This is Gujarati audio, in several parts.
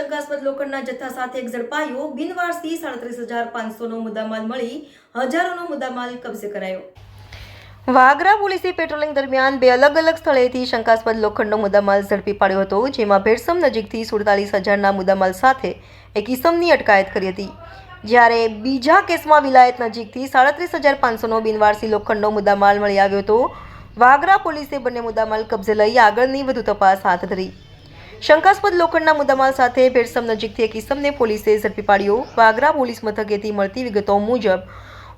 શંકાસ્પદ લોખંડના જથ્થા સાથે એક ઝડપાયો. બિનવારસી 37,500નો મુદ્દામાલ મળી હજારોનો મુદ્દામાલ કબજે કરાયો. વાગરા પોલીસે પેટ્રોલિંગ દરમિયાન બે અલગ અલગ સ્થળેથી શંકાસ્પદ લોખંડનો મુદ્દામાલ ઝડપી પાડ્યો હતો, જેમાં ભેરસમ નજીકથી 47,000ના મુદ્દામાલ સાથે એક ઇસમની અટકાયત કરી હતી. જ્યારે બીજા કેસમાં વિલાયત નજીકથી 37,500નો બિનવારસી લોખંડનો મુદ્દામાલ મળી આવ્યો હતો. વાગરા પોલીસે બંને મુદ્દામાલ કબજે લઈ આગળની વધુ તપાસ હાથ ધરી. શંકાસ્પદ લોખંડના મુદ્દામાલ સાથે ભેરસમ નજીકથી એક ઇસમને પોલીસે ઝડપી પાડ્યો. વાગરા પોલીસ મથકેથી મળતી વિગતો મુજબ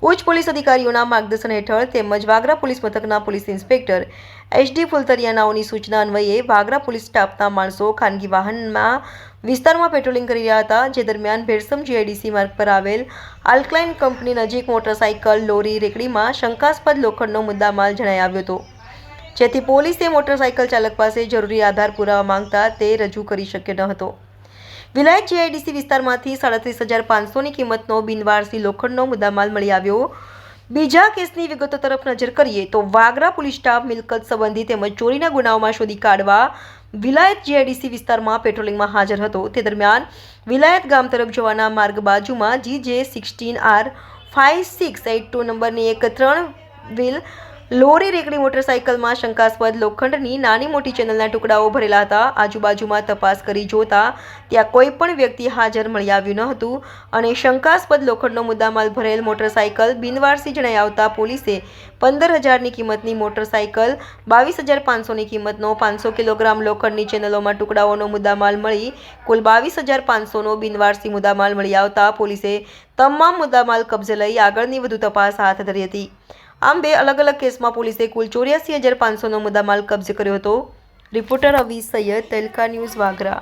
ઉચ્ચ પોલીસ અધિકારીઓના માર્ગદર્શન હેઠળ તેમજ વાગરા પોલીસ મથકના પોલીસ ઇન્સ્પેક્ટર એસડી ફુલતરિયાનાઓની સૂચના અન્વયે વાગરા પોલીસ સ્ટાફના માણસો ખાનગી વાહનમાં વિસ્તારમાં પેટ્રોલિંગ કરી રહ્યા હતા. જે દરમિયાન ભેરસમ જીઆઈડીસી માર્ગ પર આવેલ આલ્કલાઇન કંપની નજીક મોટરસાઇકલ લોરી રેકડીમાં શંકાસ્પદ લોખંડનો મુદ્દામાલ જણાઈ આવ્યો હતો. જેથી પોલીસે મોટરસાઇકલ ચાલક પાસે જરૂરી આધાર પુરાવા માંગતા તે રજૂ કરી શક્યો ન હતો. વિલાયત જીઆઈડીસી વિસ્તારમાંથી 37,500ની કિંમતનો બિનવારસી લોખંડનો મુદ્દામાલ મળી આવ્યો. બીજા કેસની વિગતો તરફ નજર કરીએ તો વાગરા પોલીસ સ્ટાફ મિલકત સંબંધી તેમજ ચોરીના ગુનાઓમાં શોધી કાઢવા વિલાયત જીઆઈડીસી વિસ્તારમાં પેટ્રોલિંગમાં હાજર હતો. તે દરમિયાન વિલાયત ગામ તરફ જવાના માર્ગ બાજુમાં GJ16R 5682 નંબરની એક 3 વ્હીલ લોરી રેકડી મોટરસાઇકલમાં શંકાસ્પદ લોખંડની નાની મોટી ચેનલના ટુકડાઓ ભરેલા હતા. આજુબાજુમાં તપાસ કરી જોતા ત્યાં કોઈ પણ વ્યક્તિ હાજર મળી આવ્યું ન હતું અને શંકાસ્પદ લોખંડનો મુદ્દામાલ ભરેલ મોટરસાઇકલ બિનવારસી જણાઈ આવતા પોલીસે 15,000ની કિંમતની મોટરસાઇકલ, 22,500ની કિંમતનો 500 કિલોગ્રામ લોખંડની ચેનલોમાં ટુકડાઓનો મુદ્દામાલ મળી કુલ 22,500નો બિનવારસી મુદ્દામાલ મળી આવતા પોલીસે તમામ મુદ્દામાલ કબજે લઈ આગળની વધુ તપાસ હાથ ધરી હતી. આમ બે અલગ અલગ કેસમાં પોલીસે કુલ 84,500નો મુદ્દામાલ કબજે કર્યો હતો. રિપોર્ટર અવી સૈયદ, તહેલકા ન્યૂઝ, વાગરા.